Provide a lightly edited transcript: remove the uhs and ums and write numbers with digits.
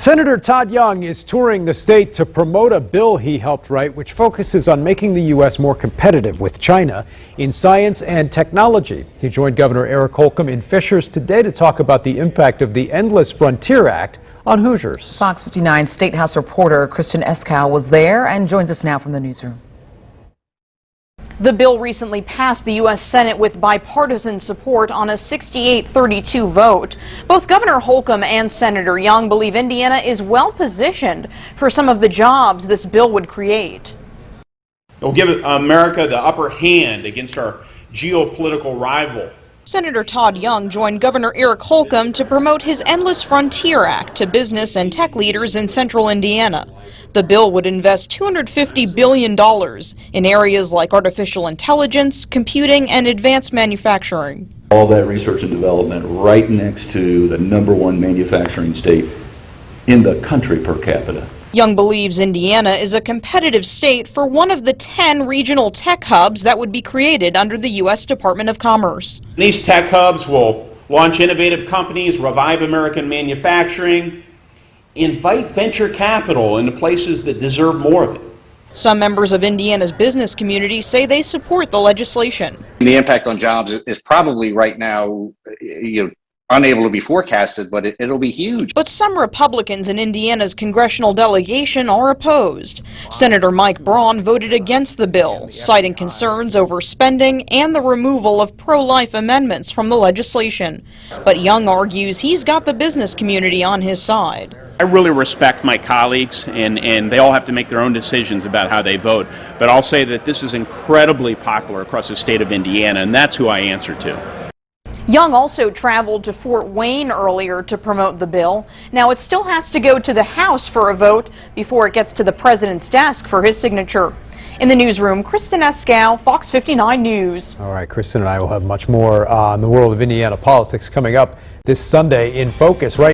Senator Todd Young is touring the state to promote a bill he helped write, which focuses on making the U.S. more competitive with China in science and technology. He joined Governor Eric Holcomb in Fishers today to talk about the impact of the Endless Frontier Act on Hoosiers. Fox 59 State House reporter Kristen Eskow was there and joins us now from the newsroom. The bill recently passed the U.S. Senate with bipartisan support on a 68-32 vote. Both Governor Holcomb and Senator Young believe Indiana is well positioned for some of the jobs this bill would create. It will give America the upper hand against our geopolitical rival. Senator Todd Young joined Governor Eric Holcomb to promote his Endless Frontier Act to business and tech leaders in central Indiana. The bill would invest $250 billion in areas like artificial intelligence, computing, and advanced manufacturing. All that research and development right next to the #1 manufacturing state in the country per capita. Young believes Indiana is a competitive state for one of the 10 regional tech hubs that would be created under the U.S. Department of Commerce. These tech hubs will launch innovative companies, revive American manufacturing, invite venture capital into places that deserve more of it. Some members of Indiana's business community say they support the legislation. The impact on jobs is probably right now, unable to be forecasted, but it'll be huge. But some Republicans in Indiana's congressional delegation are opposed. Senator Mike Braun voted against the bill, citing concerns over spending and the removal of pro-life amendments from the legislation. But Young argues he's got the business community on his side. I really respect my colleagues, and they all have to make their own decisions about how they vote. But I'll say that this is incredibly popular across the state of Indiana, and that's who I answer to. Young also traveled to Fort Wayne earlier to promote the bill. Now it still has to go to the House for a vote before it gets to the president's desk for his signature. In the newsroom, Kristen Eskow, Fox 59 News. All right, Kristen and I will have much more on the world of Indiana politics coming up this Sunday in Focus. Right